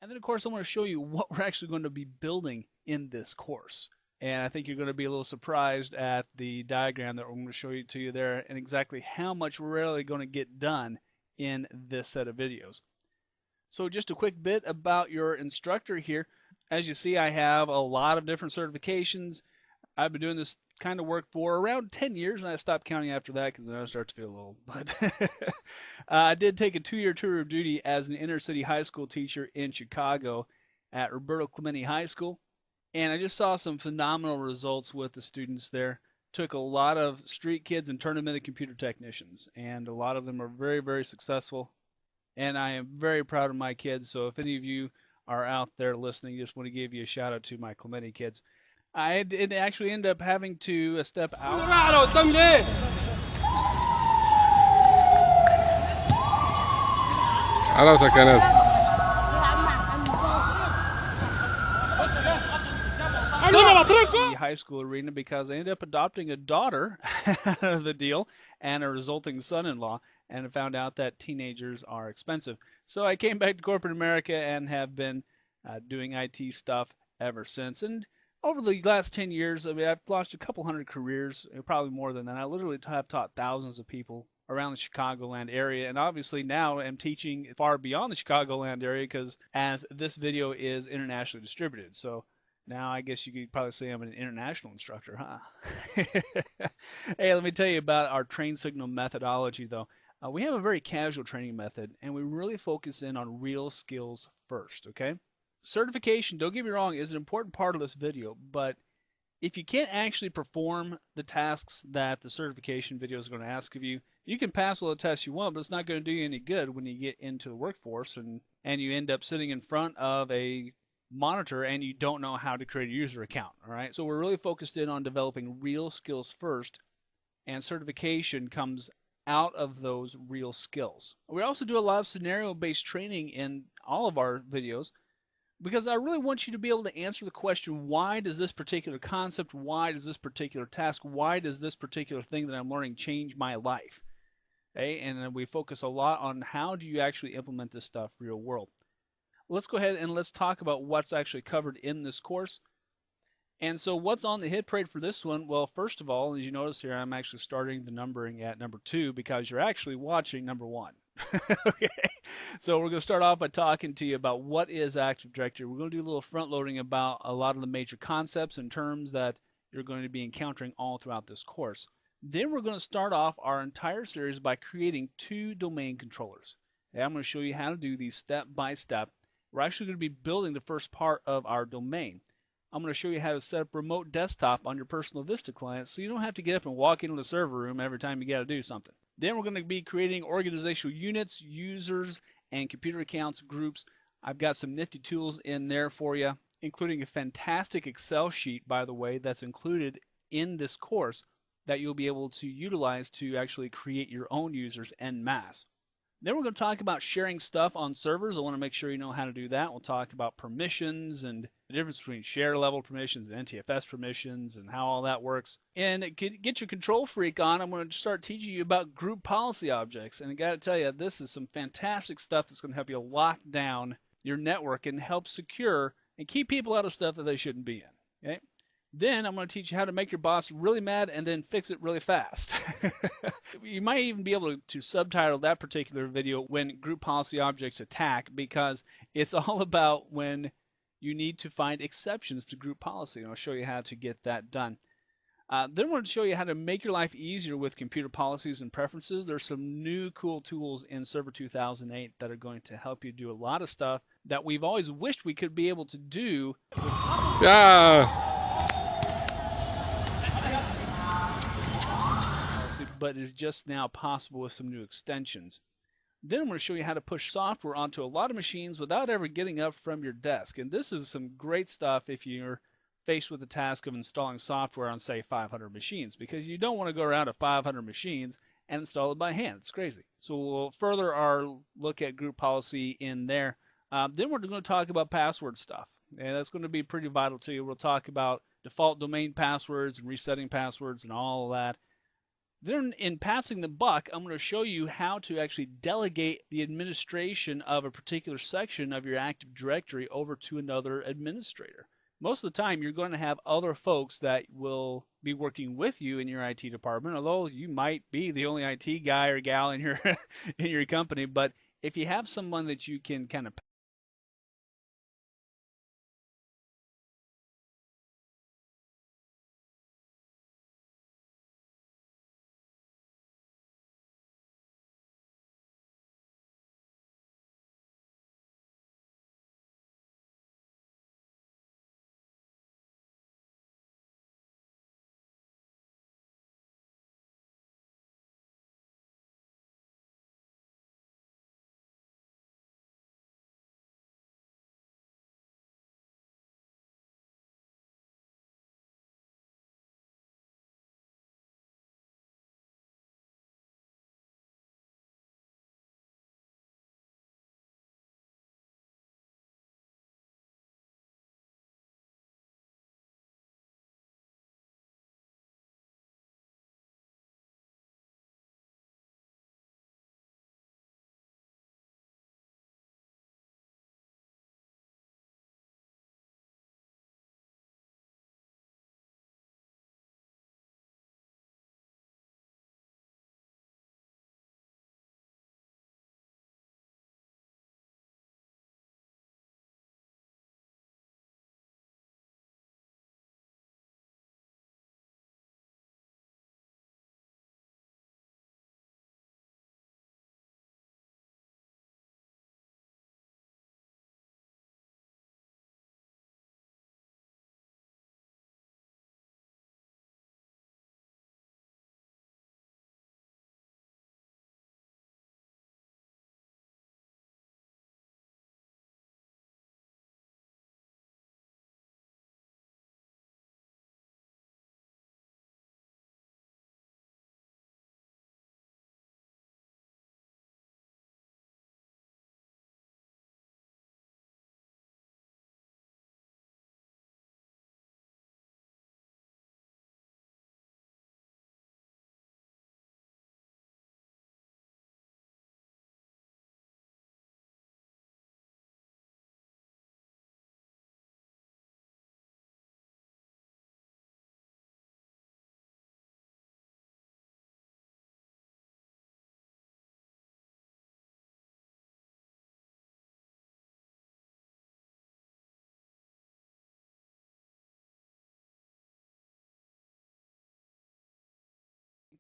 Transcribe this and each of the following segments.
And then, of course, I want to show you what we're actually going to be building in this course. And I think you're going to be a little surprised at the diagram that we're going to show you to you there and exactly how much we're really going to get done in this set of videos. So just a quick bit about your instructor here. As you see, I have a lot of different certifications. I've been doing this kind of work for around 10 years, and I stopped counting after that because then I start to feel old. But I did take a 2-year tour of duty as an inner city high school teacher in Chicago at Roberto Clemente High School. And I just saw some phenomenal results with the students there. Took a lot of street kids and turned them into computer technicians, and a lot of them are very, very successful. And I am very proud of my kids. So if any of you are out there listening, just want to give you a shout out to my Clemente kids. I did actually end up having to step out. The high school arena because I ended up adopting a daughter out of the deal and a resulting son-in-law, and I found out that teenagers are expensive. So I came back to corporate America and have been doing IT stuff ever since. And over the last 10 years, I mean, I've launched a couple hundred careers, probably more than that. I literally have taught thousands of people around the Chicagoland area, and obviously now I'm teaching far beyond the Chicagoland area because as this video is internationally distributed. So now I guess you could probably say I'm an international instructor, huh? Hey, let me tell you about our train signal methodology, though. We have a very casual training method, and we really focus in on real skills first, okay? Certification, don't get me wrong, is an important part of this video, but if you can't actually perform the tasks that the certification video is going to ask of you, you can pass all the tests you want, but it's not going to do you any good when you get into the workforce and you end up sitting in front of a monitor and you don't know how to create a user account. All right, so we're really focused in on developing real skills first, and certification comes out of those real skills. We also do a lot of scenario-based training in all of our videos because I really want you to be able to answer the question, why does this particular concept, why does this particular task, why does this particular thing that I'm learning change my life? Okay, and then we focus a lot on how do you actually implement this stuff real world. Let's go ahead and let's talk about what's actually covered in this course. And so what's on the hit parade for this one? Well, first of all, as you notice here, I'm actually starting the numbering at number 2 because you're actually watching number 1. Okay, so we're going to start off by talking to you about what is Active Directory. We're going to do a little front loading about a lot of the major concepts and terms that you're going to be encountering all throughout this course. Then we're going to start off our entire series by creating 2 domain controllers. And I'm going to show you how to do these step by step. We're actually going to be building the first part of our domain. I'm going to show you how to set up remote desktop on your personal Vista client so you don't have to get up and walk into the server room every time you got to do something. Then we're going to be creating organizational units, users, and computer accounts, groups. I've got some nifty tools in there for you, including a fantastic Excel sheet, by the way, that's included in this course that you'll be able to utilize to actually create your own users en masse. Then we're going to talk about sharing stuff on servers. I want to make sure you know how to do that. We'll talk about permissions and the difference between share level permissions and NTFS permissions and how all that works. And get your control freak on, I'm going to start teaching you about group policy objects. And I got to tell you, this is some fantastic stuff that's going to help you lock down your network and help secure and keep people out of stuff that they shouldn't be in. Okay? Then I'm going to teach you how to make your boss really mad and then fix it really fast. You might even be able to subtitle that particular video when group policy objects attack, because it's all about when you need to find exceptions to group policy. And I'll show you how to get that done. Then I'm going to show you how to make your life easier with computer policies and preferences. There's some new cool tools in Server 2008 that are going to help you do a lot of stuff that we've always wished we could be able to do. Yeah. But is just now possible with some new extensions. Then I'm going to show you how to push software onto a lot of machines without ever getting up from your desk. And this is some great stuff if you're faced with the task of installing software on, say, 500 machines, because you don't want to go around to 500 machines and install it by hand. It's crazy. So we'll further our look at group policy in there. Then we're going to talk about password stuff, and that's going to be pretty vital to you. We'll talk about default domain passwords and resetting passwords and all of that. Then in passing the buck, I'm going to show you how to actually delegate the administration of a particular section of your Active Directory over to another administrator. Most of the time, you're going to have other folks that will be working with you in your IT department, although you might be the only IT guy or gal in your in your company. But if you have someone that you can kind of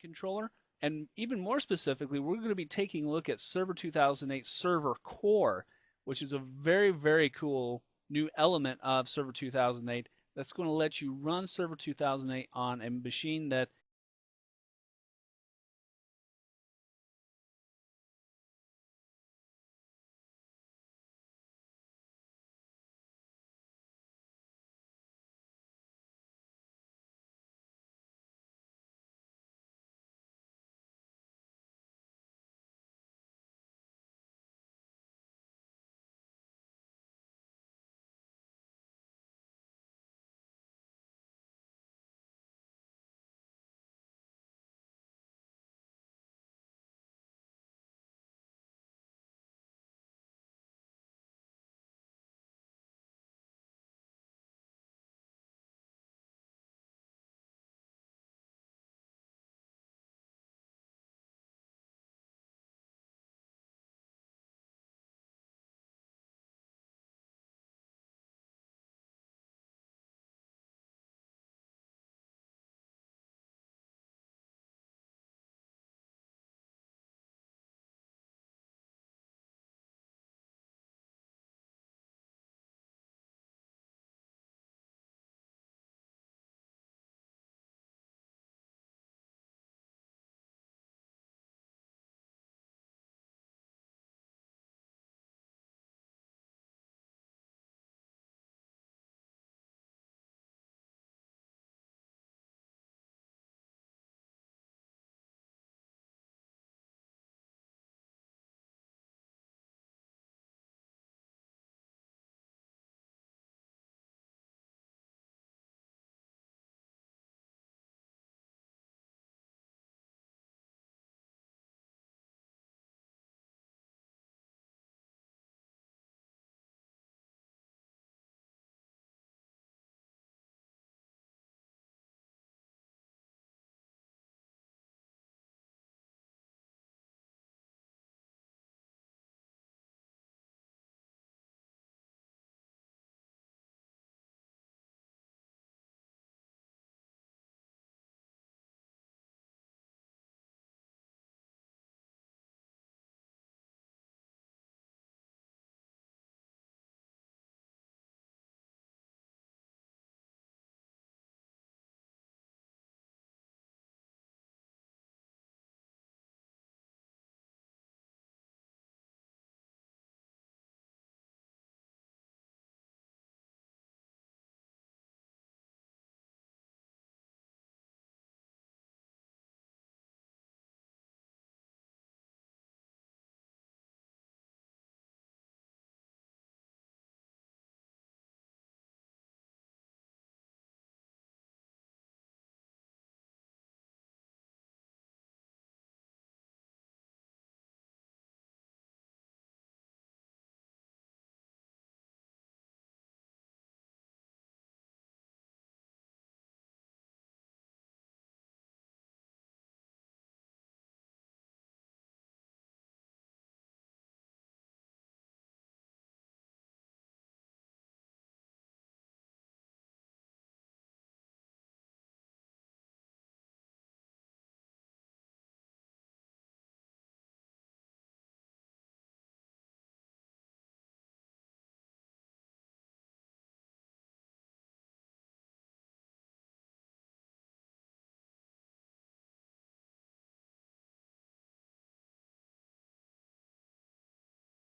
controller. And even more specifically, we're going to be taking a look at Server 2008 Server Core, which is a very, very cool new element of Server 2008 that's going to let you run Server 2008 on a machine that